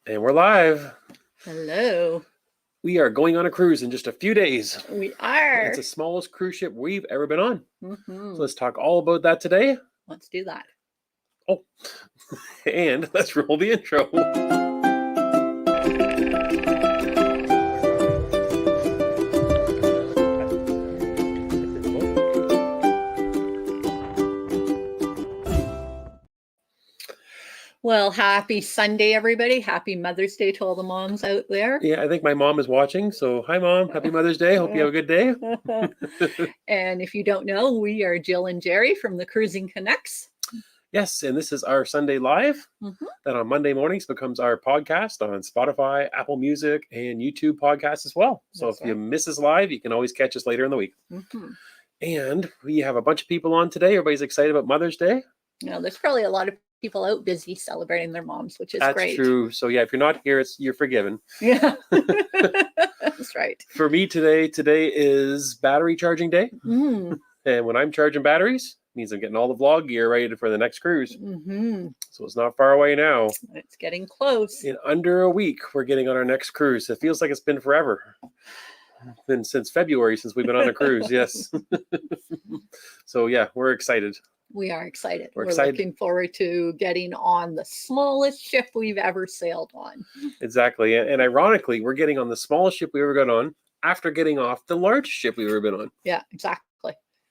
And we're live. Hello. We are going on a cruise in just a few days. We are. It's the smallest cruise ship we've ever been on. Mm-hmm. So let's talk all about that today. Let's do that. Oh, and let's roll the intro. Well, happy Sunday, everybody. Happy Mother's Day to all the moms out there. Yeah, I think my mom is watching. So hi, Mom. Happy Mother's Day. Hope you have a good day. And if you don't know, we are Jill and Jerry from the Cruising Canucks. Yes, and this is our Sunday Live. That on Monday mornings becomes our podcast on Spotify, Apple Music, and YouTube podcasts as well. So if you miss us live, you can always catch us later in the week. And we have a bunch of people on today. Everybody's excited about Mother's Day. Yeah, there's probably a lot of people out busy celebrating their moms, which is great. That's true. So yeah, if you're not here, you're forgiven. Yeah, that's right. For me today is battery charging day. And when I'm charging batteries, it means I'm getting all the vlog gear ready for the next cruise. So it's not far away now. It's getting close. In under a week, we're getting on our next cruise. It feels like it's been forever. It's been since February since we've been on a cruise. Yes. So yeah, we're excited. We are excited. We're looking forward to getting on the smallest ship we've ever sailed on. Exactly. And ironically, we're getting on the smallest ship we ever got on after getting off the largest ship we've ever been on. Yeah, exactly.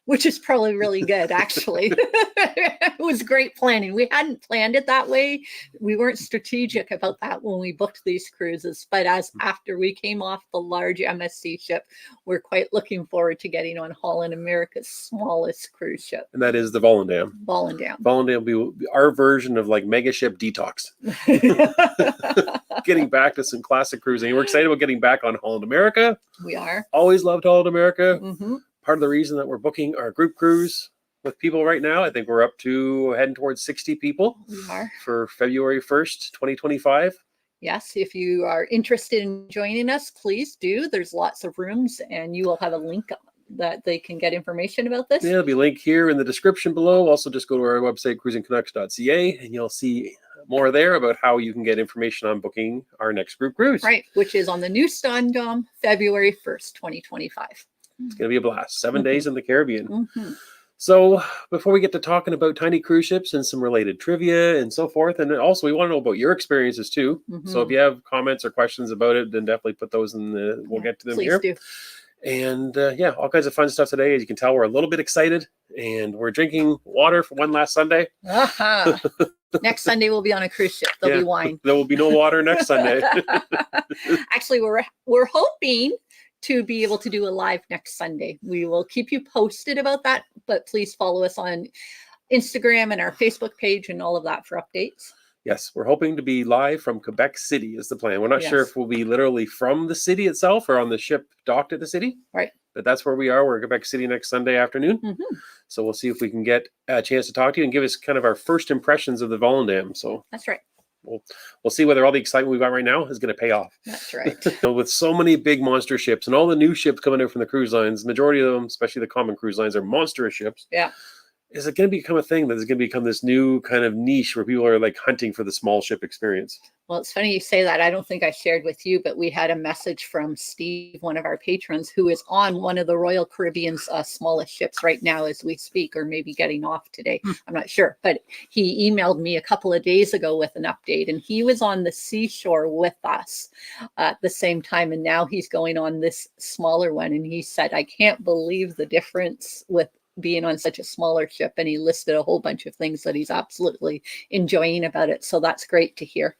Which is probably really good, actually. It was great planning. We hadn't planned it that way. We weren't strategic about that when we booked these cruises. But after we came off the large MSC ship, we're quite looking forward to getting on Holland, America's smallest cruise ship. And that is the Voldendam. Voldendam. Voldendam will be our version of like mega ship detox. Getting back to some classic cruising. We're excited about getting back on Holland, America. We are. Always loved Holland, America. Part of the reason that we're booking our group cruise with people right now, I think we're up to heading towards 60 people. We are. For February 1st, 2025. Yes, if you are interested in joining us, please do. There's lots of rooms, and you will have a link that they can get information about this. Yeah, there'll be a link here in the description below. Also, just go to our website, cruisingcanucks.ca, and you'll see more there about how you can get information on booking our next group cruise. Right, which is on the new Voldendam, February 1st, 2025. It's going to be a blast. 7 days in the Caribbean. So before we get to talking about tiny cruise ships and some related trivia and so forth, and also we want to know about your experiences too. So if you have comments or questions about it, then definitely put those in the, we'll get to them here. Do. And yeah, all kinds of fun stuff today. As you can tell, we're a little bit excited and we're drinking water for one last Sunday. Next Sunday we'll be on a cruise ship. There'll be wine. There will be no water next Sunday. Actually, we're hoping to be able to do a live next Sunday. We will keep you posted about that, but please follow us on Instagram and our Facebook page and all of that for updates. Yes, we're hoping to be live from Quebec City is the plan. We're not sure if we'll be literally from the city itself or on the ship docked at the city. Right. But that's where we are. We're in Quebec City next Sunday afternoon. So we'll see if we can get a chance to talk to you and give us kind of our first impressions of the Voldendam. So that's right. We'll see whether all the excitement we've got right now is going to pay off. That's right. With so many big monster ships and all the new ships coming out from the cruise lines, majority of them, especially the common cruise lines, are monstrous ships. Yeah. Is it going to become a thing that is going to become this new kind of niche where people are like hunting for the small ship experience? Well, it's funny you say that. I don't think I shared with you, but we had a message from Steve, one of our patrons, who is on one of the Royal Caribbean's smallest ships right now as we speak, or maybe getting off today. I'm not sure. But he emailed me a couple of days ago with an update, and he was on the seashore with us at the same time. And now he's going on this smaller one. And he said, I can't believe the difference with being on such a smaller ship, and he listed a whole bunch of things that he's absolutely enjoying about it. So that's great to hear.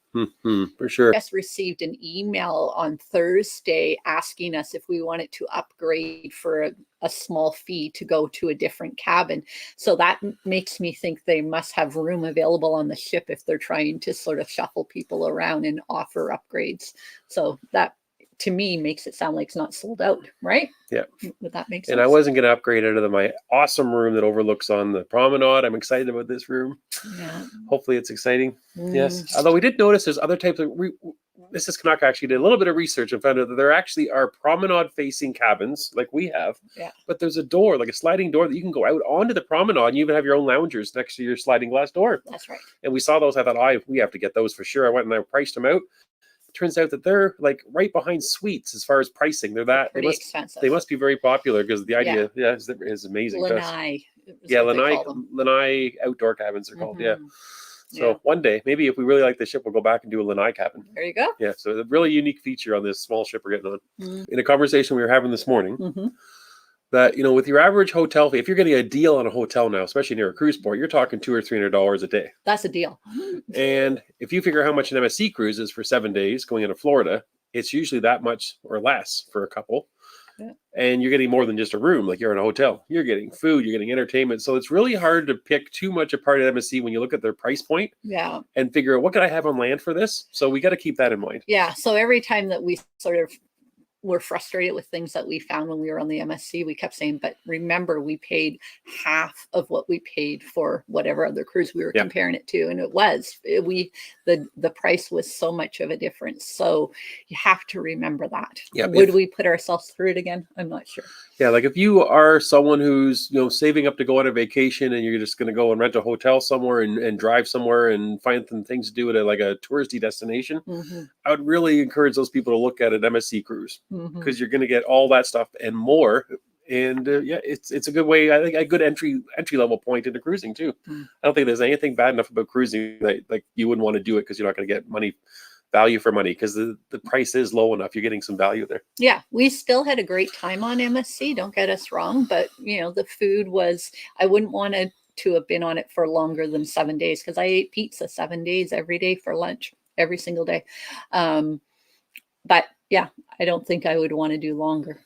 For sure. I just received an email on Thursday asking us if we wanted to upgrade for a small fee to go to a different cabin. So that makes me think they must have room available on the ship if they're trying to sort of shuffle people around and offer upgrades. So that, to me, makes it sound like it's not sold out, right? Yeah. Would that make sense? And I wasn't going to upgrade out of my awesome room that overlooks on the promenade. I'm excited about this room. Yeah. Hopefully it's exciting. Yes. Although we did notice there's other types of, this is Canuck actually did a little bit of research and found out that there actually are promenade-facing cabins like we have. Yeah. But there's a door, like a sliding door, that you can go out onto the promenade, and you even have your own loungers next to your sliding glass door. That's right. And we saw those. I thought, we have to get those for sure. I went and I priced them out. Turns out that they're like right behind suites as far as pricing. They're pretty expensive. They must be very popular because the idea, is amazing. Lanai. Lanai outdoor cabins are called. Yeah. So one day, maybe if we really like the ship, we'll go back and do a lanai cabin. There you go. Yeah. So a really unique feature on this small ship we're getting on. In a conversation we were having this morning, that with your average hotel fee, if you're getting a deal on a hotel now, especially near a cruise port, you're talking $200 or $300 a day. That's a deal. And if you figure how much an MSC cruise is for 7 days going into Florida, it's usually that much or less for a couple. Yeah. And you're getting more than just a room, like you're in a hotel. You're getting food, you're getting entertainment. So it's really hard to pick too much apart at MSC when you look at their price point. Yeah. And figure out what could I have on land for this. So we got to keep that in mind. Yeah. So every time that we sort of were frustrated with things that we found when we were on the MSC, we kept saying, but remember, we paid half of what we paid for whatever other cruise we were comparing it to. And the price was so much of a difference. So you have to remember that. Would we put ourselves through it again? I'm not sure. Yeah. Like if you are someone who's, saving up to go on a vacation and you're just going to go and rent a hotel somewhere and drive somewhere and find some things to do at a touristy destination, I would really encourage those people to look at an MSC cruise. Because you're going to get all that stuff and more, and it's a good way. I think a good entry level point into cruising too. I don't think there's anything bad enough about cruising that like you wouldn't want to do it because you're not going to get value for money because the price is low enough. You're getting some value there. Yeah, we still had a great time on MSC. Don't get us wrong, but the food was. I wouldn't want to have been on it for longer than 7 days because I ate pizza 7 days every day for lunch every single day. But yeah, I don't think I would want to do longer.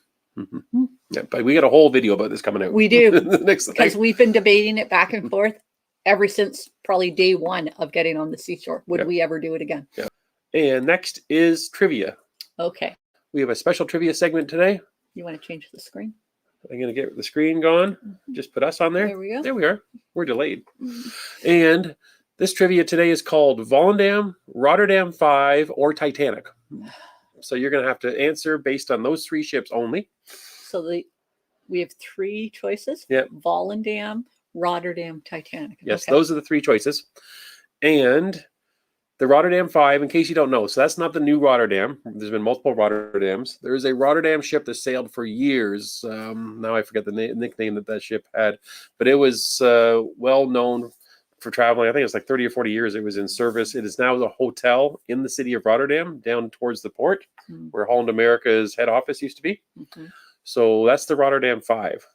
Yeah, but we got a whole video about this coming out. We do, because we've been debating it back and forth ever since probably day one of getting on the seashore. Would we ever do it again? Yeah. And next is trivia. Okay. We have a special trivia segment today. You want to change the screen? I'm going to get the screen going. Just put us on there. There we go. There we are. We're delayed. And this trivia today is called Voldendam, Rotterdam 5, or Titanic. So you're going to have to answer based on those 3 ships only. So we have 3 choices. Yeah. Voldendam, Rotterdam, Titanic. Yes, those are the 3 choices. And the Rotterdam 5, in case you don't know, so that's not the new Rotterdam. There's been multiple Rotterdams. There is a Rotterdam ship that sailed for years. Now I forget the nickname that ship had, but it was well known for traveling. I think it's like 30 or 40 years it was in service. It is now the hotel in the city of Rotterdam down towards the port where Holland America's head office used to be. So that's the Rotterdam 5.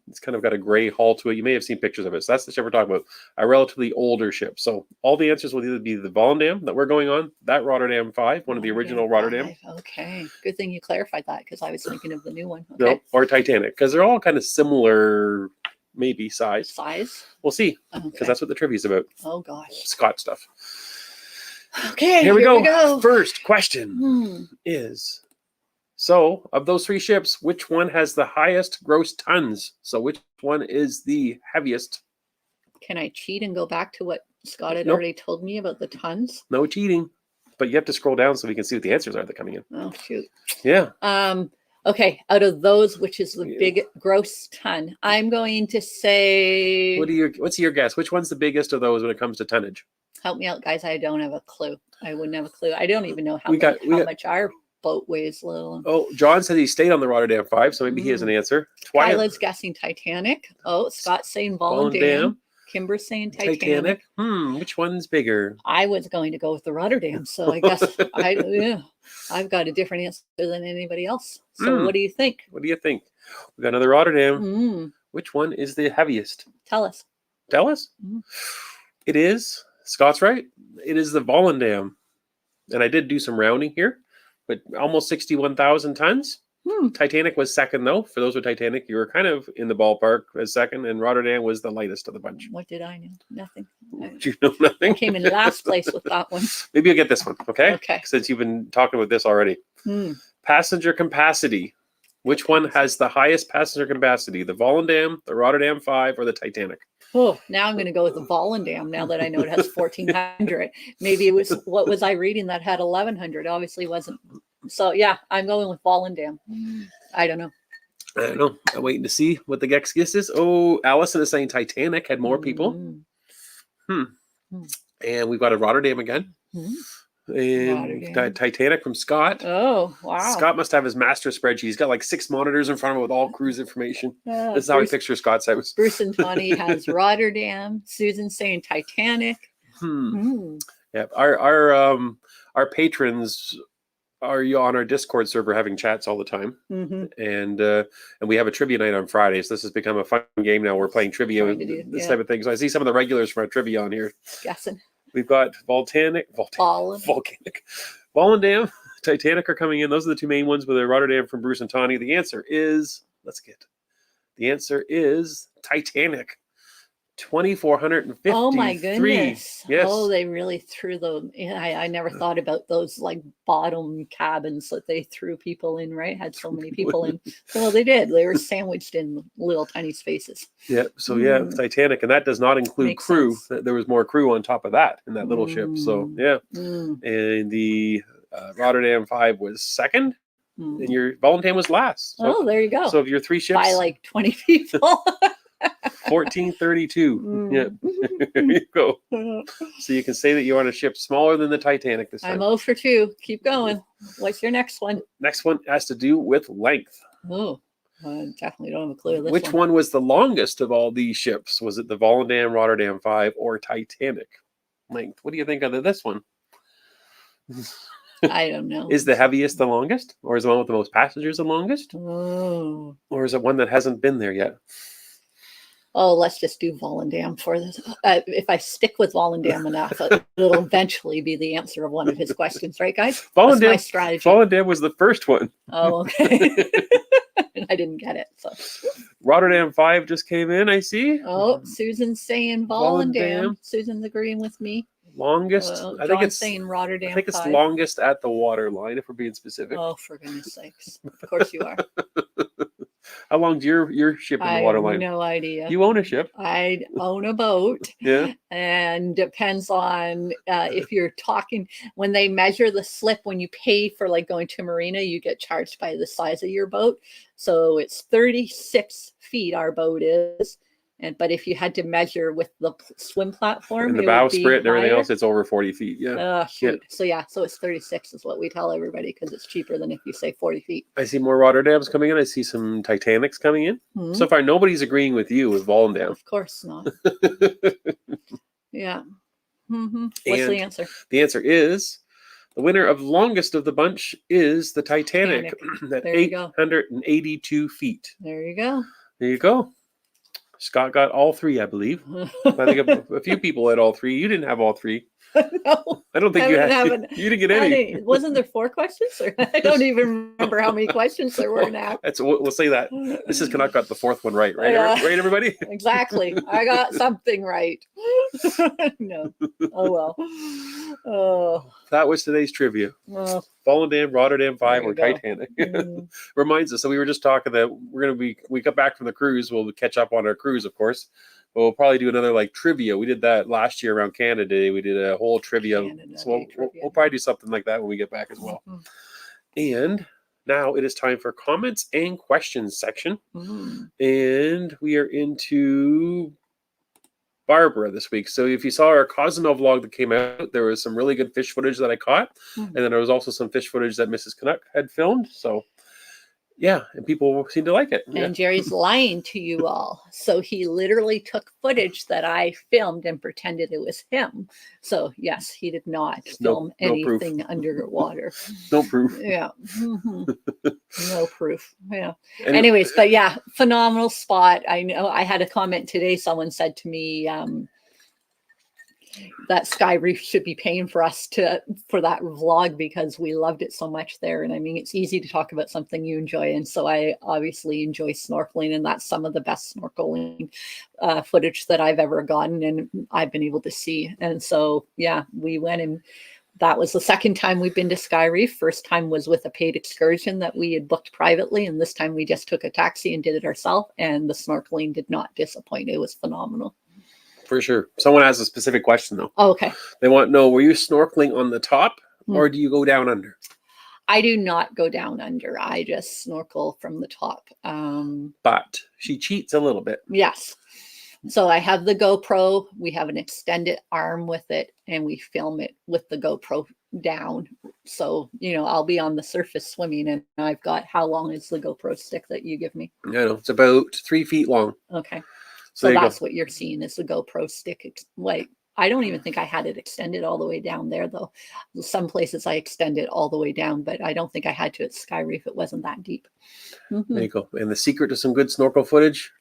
It's kind of got a gray hull to it. You may have seen pictures of it. So that's the ship we're talking about, a relatively older ship. So all the answers will either be the Voldendam that we're going on, that Rotterdam 5, one of the original Rotterdam. Okay. Good thing you clarified that because I was thinking of the new one. Okay. No, or Titanic, because they're all kind of similar. Maybe size. We'll see, because that's what the trivia is about. Oh gosh, Scott stuff. Okay, here we go. First question is: so of those 3 ships, which one has the highest gross tons? So which one is the heaviest? Can I cheat and go back to what Scott had already told me about the tons? No cheating, but you have to scroll down so we can see what the answers are that are coming in. Oh shoot. Yeah. Okay, out of those, which is the big gross ton, I'm going to say. What's your guess? Which one's the biggest of those when it comes to tonnage? Help me out, guys. I don't have a clue. I wouldn't have a clue. I don't even know how much our boat weighs, little. Oh, John said he stayed on the Rotterdam 5, so maybe he has an answer. Kyla's guessing Titanic. Oh, Scott's saying Voldendam. Kimber's saying Titanic. Which one's bigger? I was going to go with the Rotterdam, so I guess I've got a different answer than anybody else. So what do you think? What do you think? We got another Rotterdam. Which one is the heaviest? Tell us. It is. Scott's right. It is the Voldendam. And I did do some rounding here, but almost 61,000 tons. Titanic was second, though. For those with Titanic, you were kind of in the ballpark as second, and Rotterdam was the lightest of the bunch. What did I know? Nothing. Did you know nothing? I came in last place with that one. Maybe you'll get this one, okay? Okay. Since you've been talking about this already. Passenger capacity. Which one has the highest passenger capacity? The Voldendam, the Rotterdam 5, or the Titanic? Oh, now I'm going to go with the Voldendam now that I know it has 1,400. Maybe it was, what was I reading that had 1,100? Obviously wasn't. So yeah, I'm going with Voldendam. I don't know. I don't know. I'm waiting to see what the next guess is. Oh, Allison is saying Titanic had more people. And we've got a Rotterdam again. And Titanic from Scott. Oh, wow. Scott must have his master spreadsheet. He's got like 6 monitors in front of him with all cruise information. This is how I picture Scott's house. Bruce and Tawny has Rotterdam. Susan's saying Titanic. Yeah, our patrons are on our Discord server having chats all the time, and we have a trivia night on Fridays. This has become a fun game now. We're playing trivia and this type of thing. So I see some of the regulars from our trivia on here. Guessing. We've got Volcanic, Voldendam, Titanic are coming in. Those are the 2 main ones with a Rotterdam from Bruce and Tawny. The answer is, Titanic. 2,453. Oh my goodness. Yes. Oh, they really threw them. I never thought about those like bottom cabins that they threw people in, right? Had so many people in. Well, they did. They were sandwiched in little tiny spaces. Yeah. So Titanic, and that does not include Makes crew. Sense. There was more crew on top of that in that little ship. So yeah. And the Rotterdam 5 was second. And your Voldendam was last. So, there you go. So of your 3 ships, by like 20 people. 1432. Yeah. There you go. So you can say that you're on a ship smaller than the Titanic this time. I'm 0 for 2. Keep going. What's your next one? Next one has to do with length. Oh, I definitely don't have a clue. Which one was the longest of all these ships? Was it the Voldendam, Rotterdam 5, or Titanic? Length. What do you think of this one? I don't know. Is the heaviest the longest? Or is the one with the most passengers the longest? Oh. Or is it one that hasn't been there yet? Oh, let's just do Voldendam for this. If I stick with Voldendam enough, it'll eventually be the answer of one of his questions, right, guys? That's my strategy. Voldendam was the first one. Oh, okay. I didn't get it. So Rotterdam 5 just came in, I see. Oh, Susan's saying Voldendam. Susan's agreeing with me. Longest? I think it's saying Rotterdam. I think it's longest at the water line, if we're being specific. Oh, for goodness sakes. Of course you are. How long's your ship in the water line? I have no idea. You own a ship. I own a boat. Yeah. And depends on if you're talking, when they measure the slip, when you pay for like going to a marina, you get charged by the size of your boat. So it's 36 feet our boat is. But if you had to measure with the swim platform, and the bowsprit and everything else, it's over 40 feet. Yeah. Shoot. Yeah. So it's 36 is what we tell everybody because it's cheaper than if you say 40 feet. I see more Rotterdams coming in. I see some Titanics coming in. So far, nobody's agreeing with you with Voldendam. Of course not. Yeah. What's the answer? The answer is the winner of longest of the bunch is the Titanic at 882 feet. There you go. There you go. Scott got all 3, I believe. I think a few people had all 3. You didn't have all 3. No, I don't think you had. You didn't get any. Wasn't there 4 questions? Or I don't even remember how many questions there were now. We'll say that. This is Canuck got the 4th one right? Right, everybody? Exactly. I got something right. No. Oh, well. Oh. That was today's trivia. Voldendam, Rotterdam 5, or Titanic. Reminds us. So we were just talking that we got back from the cruise. We'll catch up on our cruise, of course. But we'll probably do another like trivia. We did that last year around Canada Day. We did a whole trivia. So we'll probably do something like that when we get back as well. And now it is time for comments and questions section. And we are into Barbara this week. So if you saw our Cozumel vlog that came out, there was some really good fish footage that I caught. And then there was also some fish footage that Mrs. Canuck had filmed. So yeah, and people seem to like it. And Jerry's lying to you all. So he literally took footage that I filmed and pretended it was him. So yes, he did not film anything underwater. No proof. Yeah. No proof. Yeah. Anyways, but yeah, phenomenal spot. I know I had a comment today. Someone said to me, that Sky Reef should be paying for us for that vlog because we loved it so much there. And I mean, it's easy to talk about something you enjoy. And so I obviously enjoy snorkeling, and that's some of the best snorkeling footage that I've ever gotten and I've been able to see. And so, yeah, we went, and that was the second time we've been to Sky Reef. First time was with a paid excursion that we had booked privately. And this time we just took a taxi and did it ourselves. And the snorkeling did not disappoint. It was phenomenal. For sure. Someone has a specific question though. Oh, okay. They want to know, were you snorkeling on the top or do you go down under? I do not go down under. I just snorkel from the top. But she cheats a little bit. Yes. So I have the GoPro. We have an extended arm with it, and we film it with the GoPro down. So, I'll be on the surface swimming, and I've got, how long is the GoPro stick that you give me? I know, it's about 3 feet long. Okay. So that's what you're seeing is the GoPro stick. Like, I don't even think I had it extended all the way down there, though. Some places I extend it all the way down, but I don't think I had to at Sky Reef. It wasn't that deep. There you go. And the secret to some good snorkel footage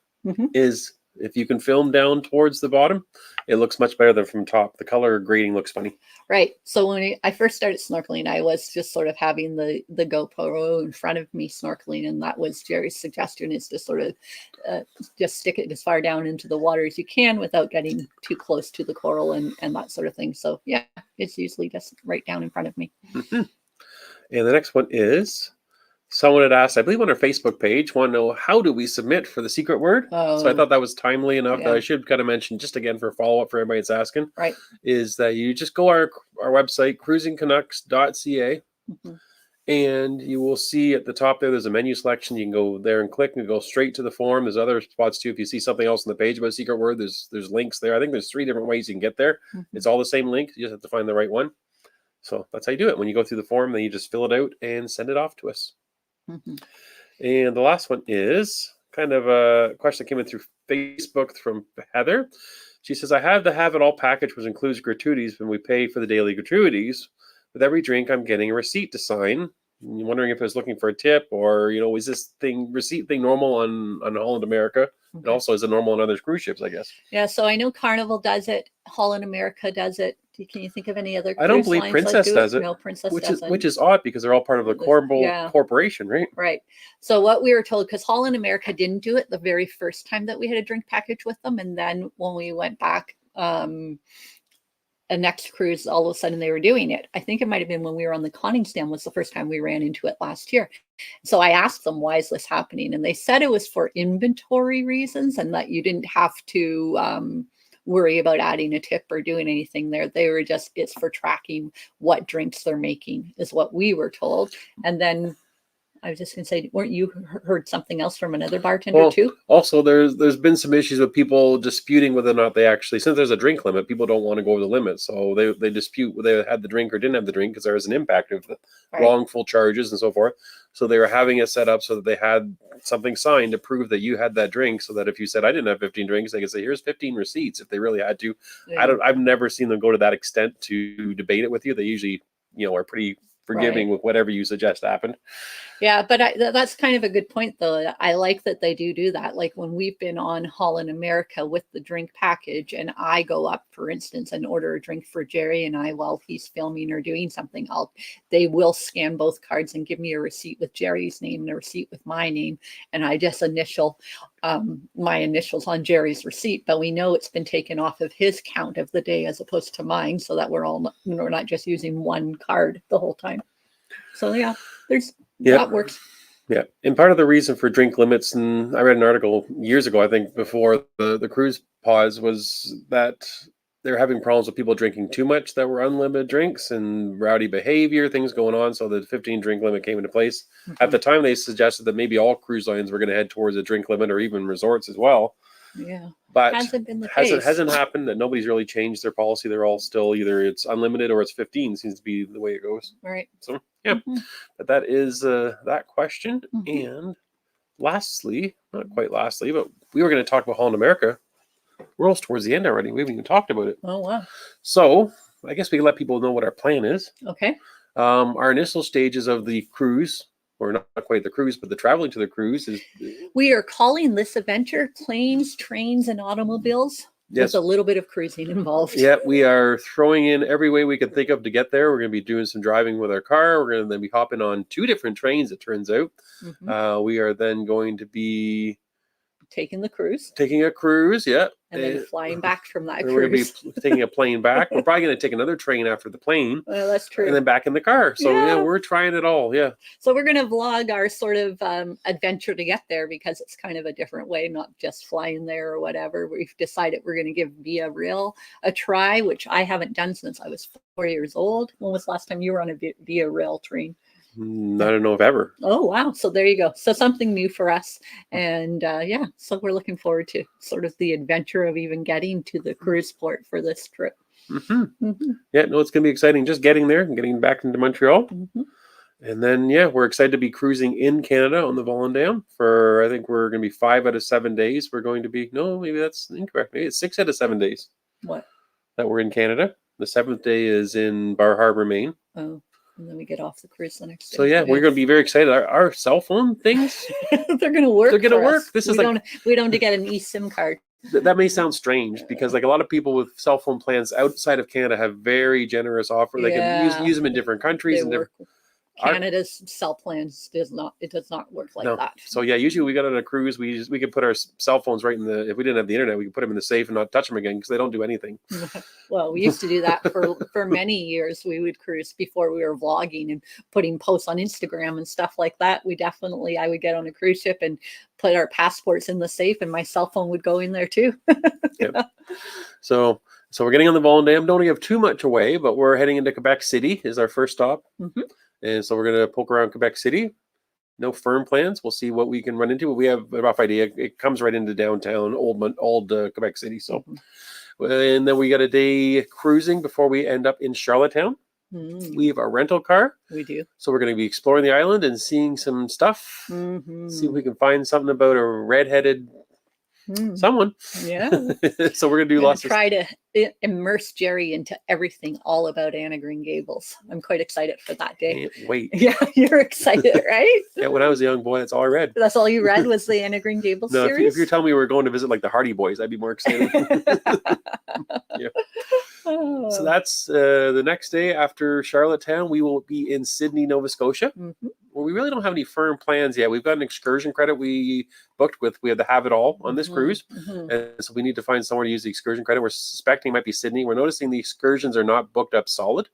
is if you can film down towards the bottom, it looks much better than from top. The color grading looks funny. Right. So when I first started snorkeling, I was just sort of having the GoPro in front of me snorkeling. And that was Jerry's suggestion, is to sort of just stick it as far down into the water as you can without getting too close to the coral and that sort of thing. So yeah, it's usually just right down in front of me. And the next one is, someone had asked, I believe on our Facebook page, want to know, how do we submit for the secret word? So I thought that was timely enough that I should kind of mention, just again for follow-up for everybody that's asking, right, is that you just go our website, cruisingcanucks.ca, and you will see at the top there's a menu selection. You can go there and click and go straight to the form. There's other spots too. If you see something else on the page about a secret word, there's links there. I think there's 3 different ways you can get there. It's all the same link. You just have to find the right one. So that's how you do it. When you go through the form, then you just fill it out and send it off to us. And the last one is kind of a question that came in through Facebook from Heather. She says, I have the Have It All package, which includes gratuities when we pay for the daily gratuities. With every drink, I'm getting a receipt to sign. I'm wondering if I was looking for a tip, or, is this receipt thing normal on Holland America? And also, is it normal on other cruise ships, I guess? Yeah, so I know Carnival does it. Holland America does it. Can you think of any other? I don't believe Princess does it. No, Princess doesn't. Which is odd, because they're all part of the corporation, right? Right. So what we were told, because Holland America didn't do it the very first time that we had a drink package with them, and then when we went back, a next cruise, all of a sudden they were doing it. I think it might have been when we were on the Conningsdam was the first time we ran into it last year. So I asked them, why is this happening? And they said it was for inventory reasons, and that you didn't have to worry about adding a tip or doing anything there. They were just, it's for tracking what drinks they're making, is what we were told. And then I was just going to say, weren't you heard something else from another bartender too? Also, there's been some issues with people disputing whether or not they actually, since there's a drink limit, people don't want to go over the limit. So they dispute whether they had the drink or didn't have the drink, because there was an impact of the wrongful charges and so forth. So they were having it set up so that they had something signed to prove that you had that drink, so that if you said, I didn't have 15 drinks, they could say, here's 15 receipts if they really had to. Yeah. I've never seen them go to that extent to debate it with you. They usually, are pretty forgiving with whatever you suggest happened. Yeah, but that's kind of a good point, though. I like that they do that. Like when we've been on Holland America with the drink package, and I go up, for instance, and order a drink for Jerry and I while he's filming or doing something, they will scan both cards and give me a receipt with Jerry's name and a receipt with my name, and I just initial my initials on Jerry's receipt. But we know it's been taken off of his count of the day as opposed to mine, so that we're not just using one card the whole time. So yeah, that works. Yeah. And part of the reason for drink limits, and I read an article years ago, I think before the cruise pause, was that they're having problems with people drinking too much that were unlimited drinks and rowdy behavior, things going on. So the 15 drink limit came into place. At the time, they suggested that maybe all cruise lines were going to head towards a drink limit, or even resorts as well. Yeah. But hasn't been the case. Hasn't happened. That nobody's really changed their policy. They're all still either it's unlimited or it's 15 seems to be the way it goes. Right. So yeah, but that is that question. And lastly, not quite lastly, but we were going to talk about Holland America. We're almost towards the end already. We haven't even talked about it. Oh wow. So I guess we can let people know what our plan is. Okay. Our initial stages of the cruise, or not quite the cruise, but the traveling to the cruise, is we are calling this adventure Planes, Trains, and Automobiles. Yes. With a little bit of cruising involved. Yeah, we are throwing in every way we can think of to get there. We're going to be doing some driving with our car. We're going to then be hopping on 2 different trains, it turns out. We are then going to be taking the cruise. Taking a cruise, yeah. And then flying back from that We're going cruise. to be taking a plane back. We're probably going to take another train after the plane. Well, that's true. And then back in the car. So yeah, we're trying it all. Yeah. So we're going to vlog our sort of adventure to get there, because it's kind of a different way, not just flying there or whatever. We've decided we're going to give Via Rail a try, which I haven't done since I was 4 years old. When was the last time you were on a Via Rail train? I don't know if ever. Oh, wow. So there you go. So something new for us. And yeah, so we're looking forward to sort of the adventure of even getting to the cruise port for this trip. Yeah, no, it's going to be exciting. Just getting there and getting back into Montreal. And then, yeah, we're excited to be cruising in Canada on the Voldendam for, I think we're going to be 5 out of 7 days. We're going to be, no, maybe that's incorrect. Maybe it's 6 out of 7 days. What? That we're in Canada. The 7th day is in Bar Harbor, Maine. Oh. And then we get off the cruise the next day. So yeah, we're going to be very excited. Our cell phone things, they're going to work. They're going to work. This is we don't get an eSIM card. That may sound strange, because like a lot of people with cell phone plans outside of Canada have very generous offers. They can use them in different countries and different. Canada's cell plans does not work like that. So yeah, usually we got on a cruise, we could put our cell phones right in the, if we didn't have the internet, we could put them in the safe and not touch them again, because they don't do anything. Well, we used to do that for many years. We would cruise before we were vlogging and putting posts on Instagram and stuff like that. I would get on a cruise ship and put our passports in the safe, and my cell phone would go in there too. Yep. So we're getting on the Voldendam. Don't give too much away, but we're heading into Quebec City is our first stop. And so we're going to poke around Quebec City. No firm plans. We'll see what we can run into. But we have a rough idea. It comes right into downtown, old Quebec City. So, and then we got a day cruising before we end up in Charlottetown. We have a rental car. We do. So we're going to be exploring the island and seeing some stuff. See if we can find something about a redheaded someone. Yeah. So we're going to do lots try to immerse Jerry into everything all about Anne of Green Gables. I'm quite excited for that day. Can't wait. Yeah, you're excited, right? Yeah, when I was a young boy, that's all I read. That's all you read was the Anne of Green Gables No, series? if you're telling me we're going to visit like the Hardy Boys, I'd be more excited. Yeah. So that's the next day after Charlottetown. We will be in Sydney, Nova Scotia. Well, we really don't have any firm plans yet. We've got an excursion credit we booked with. We had to have it all on this cruise. And so we need to find somewhere to use the excursion credit. We're suspecting it might be Sydney. We're noticing the excursions are not booked up solid.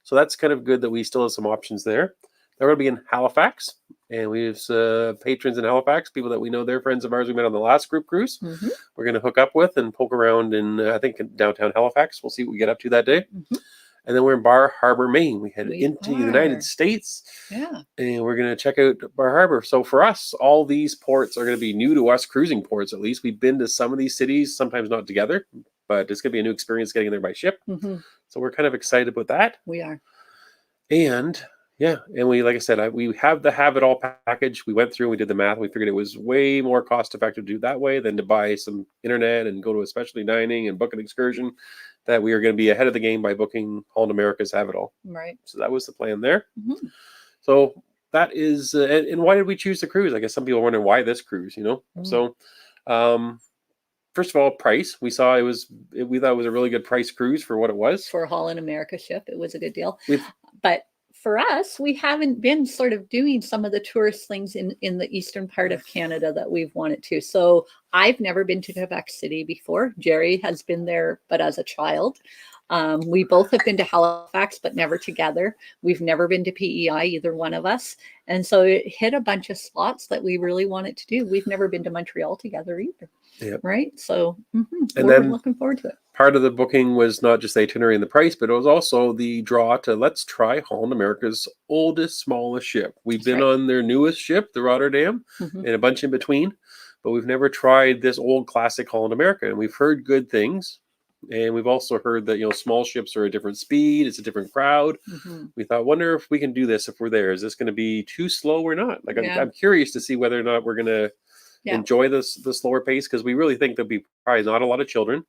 So that's kind of good that we still have some options there. Now we're going to be in Halifax. And we have patrons in Halifax, people that we know, they're friends of ours we met on the last group cruise. We're going to hook up with and poke around in, I think, in downtown Halifax. We'll see what we get up to that day. And then we're in Bar Harbor, Maine. We head into the United States. Yeah. And we're going to check out Bar Harbor. So for us, all these ports are going to be new to us, cruising ports at least. We've been to some of these cities, sometimes not together, but it's going to be a new experience getting there by ship. So we're kind of excited about that. We are. And yeah, and we, like I said, we have the have it all package. We went through and we did the math. We figured it was way more cost effective to do that way than to buy some internet and go to a specialty dining and book an excursion. That we are going to be ahead of the game by booking Holland America's Have It All. Right. So that was the plan there. So that is, and why did we choose the cruise? I guess some people are wondering why this cruise, you know? So, first of all, price. We thought it was a really good price cruise for what it was. For a Holland America ship, it was a good deal. But for us, we haven't been sort of doing some of the tourist things in the eastern part of Canada that we've wanted to. So I've never been to Quebec City before. Jerry has been there, but as a child. We both have been to Halifax, but never together. We've never been to PEI, either one of us. And so it hit a bunch of spots that we really wanted to do. We've never been to Montreal together either. Yep. Right. So we're looking forward to it. Part of the booking was not just the itinerary and the price, but it was also the draw to let's try Holland America's oldest, smallest ship. We've been on their newest ship, the Rotterdam, and a bunch in between, but we've never tried this old classic Holland America. And we've heard good things. And we've also heard that, you know, small ships are a different speed. It's a different crowd. We thought, wonder if we can do this if we're there. Is this going to be too slow or not? Like, I'm curious to see whether or not we're going to enjoy the slower pace, because we really think there'll be probably not a lot of children.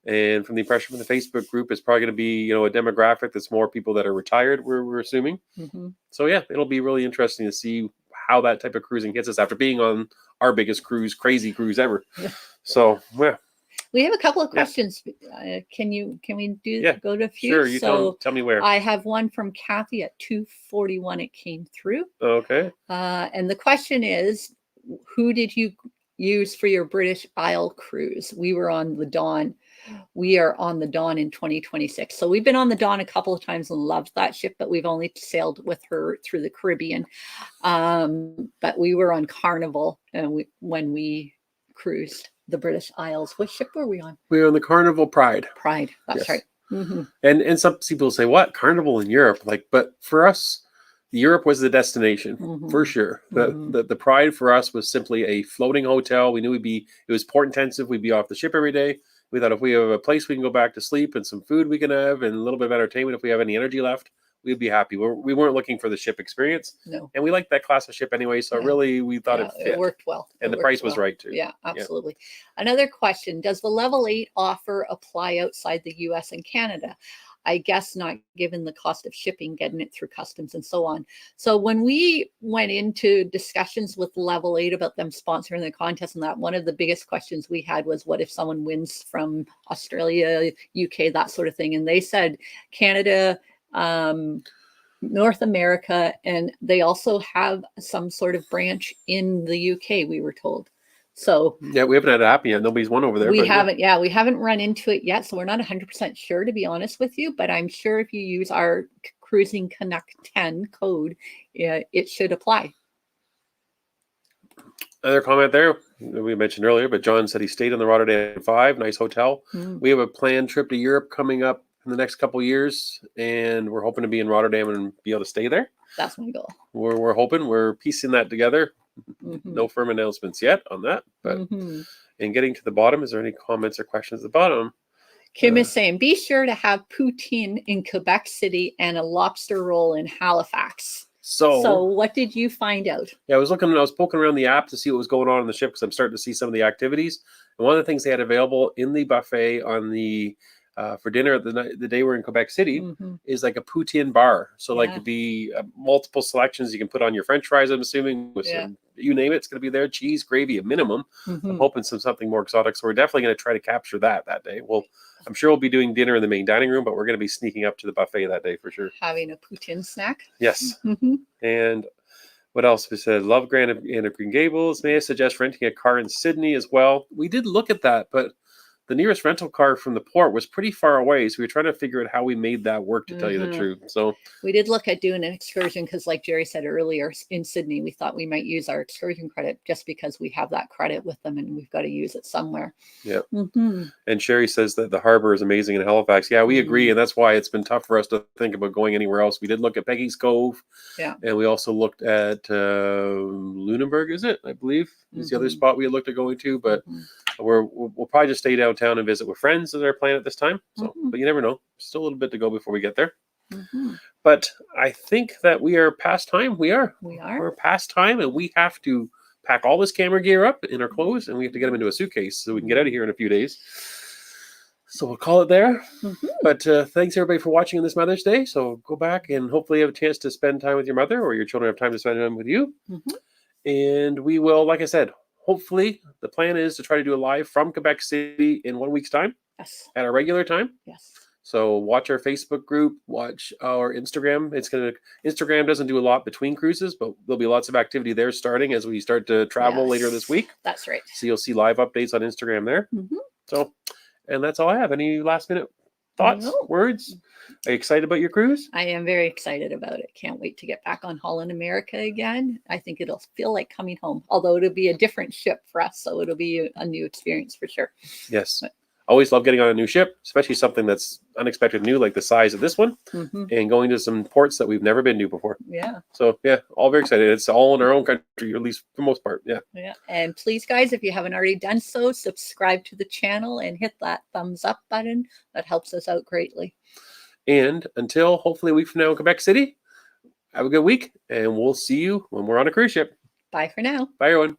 And from the impression from the Facebook group, it's probably going to be, you know, a demographic that's more people that are retired, we're assuming. So yeah, it'll be really interesting to see how that type of cruising hits us after being on our biggest cruise, crazy cruise ever. So yeah. We have a couple of questions. Can we go to a few? Sure, you tell me where. I have one from Kathy at 2:41. It came through. Okay. And the question is, who did you use for your British Isle cruise? We were on the Dawn. We are on the Dawn in 2026. So we've been on the Dawn a couple of times and loved that ship, but we've only sailed with her through the Caribbean. But we were on Carnival when we cruised the British Isles. What ship were we on? We were on the Carnival Pride. Pride. That's Yes. right. Mm-hmm. And some people say, what? Carnival in Europe? Like, but for us, Europe was the destination for sure. The Pride for us was simply a floating hotel. We knew it was port intensive. We'd be off the ship every day. We thought if we have a place we can go back to sleep and some food we can have and a little bit of entertainment, if we have any energy left, we'd be happy. We weren't looking for the ship experience. No. And we liked that class of ship anyway. So really, we thought it fit. It worked well. And the price was right too. Yeah, absolutely. Yeah. Another question. Does the Level 8 offer apply outside the US and Canada? I guess not, given the cost of shipping, getting it through customs and so on. So when we went into discussions with Level 8 about them sponsoring the contest and that, one of the biggest questions we had was, what if someone wins from Australia, UK, that sort of thing? And they said Canada, North America, and they also have some sort of branch in the UK, we were told. So yeah, we haven't had it happen yet. Nobody's won over there. We haven't run into it yet. So we're not 100% sure, to be honest with you, but I'm sure if you use our Cruising Canuck 10 code, it should apply. Another comment there we mentioned earlier, but John said he stayed on the Rotterdam 5, nice hotel. We have a planned trip to Europe coming up in the next couple of years, and we're hoping to be in Rotterdam and be able to stay there. That's my goal. We're hoping, we're piecing that together. No firm announcements yet on that, but in getting to the bottom, is there any comments or questions at the bottom? Kim is saying, be sure to have poutine in Quebec City and a lobster roll in Halifax. So what did you find out? Yeah, I was poking around the app to see what was going on the ship, because I'm starting to see some of the activities. And one of the things they had available in the buffet on the for dinner the day we're in Quebec City is like a poutine bar. So like it'd be multiple selections you can put on your French fries, I'm assuming, with some, you name it, it's going to be there. Cheese, gravy, a minimum. I'm hoping something more exotic. So we're definitely going to try to capture that day. Well, I'm sure we'll be doing dinner in the main dining room, but we're going to be sneaking up to the buffet that day for sure. Having a poutine snack. Yes. And what else? We said, love Grand and Green Gables. May I suggest renting a car in Sydney as well? We did look at that, but the nearest rental car from the port was pretty far away. So we were trying to figure out how we made that work, to tell you the truth. So we did look at doing an excursion because, like Jerry said earlier, in Sydney, we thought we might use our excursion credit just because we have that credit with them and we've got to use it somewhere. Yeah. And Sherry says that the harbor is amazing in Halifax. Yeah, we agree. And that's why it's been tough for us to think about going anywhere else. We did look at Peggy's Cove. Yeah. And we also looked at Lunenburg, is it? I believe is the other spot we had looked at going to. But we'll probably just stay downtown and visit with friends as our plan at this time. So, but you never know. Still a little bit to go before we get there. But I think that we are past time. We're past time, and we have to pack all this camera gear up in our clothes, and we have to get them into a suitcase so we can get out of here in a few days. So we'll call it there. But thanks everybody for watching on this Mother's Day. So go back and hopefully have a chance to spend time with your mother, or your children have time to spend time with you. And we will, like I said, hopefully the plan is to try to do a live from Quebec City in 1 week's time. Yes. At our regular time. Yes. So watch our Facebook group, watch our Instagram. Instagram doesn't do a lot between cruises, but there'll be lots of activity there starting as we start to travel later this week. That's right. So you'll see live updates on Instagram there. So, and that's all I have. Any last minute thoughts, words? Are you excited about your cruise? I am very excited about it. Can't wait to get back on Holland America again. I think it'll feel like coming home, although it'll be a different ship for us. So it'll be a new experience for sure. Yes. Always love getting on a new ship, especially something that's unexpected new, like the size of this one, and going to some ports that we've never been to before. Yeah. So yeah, all very excited. It's all in our own country, at least for the most part. Yeah. Yeah. And please, guys, if you haven't already done so, subscribe to the channel and hit that thumbs up button. That helps us out greatly. And until hopefully a week from now in Quebec City, have a good week, and we'll see you when we're on a cruise ship. Bye for now. Bye, everyone.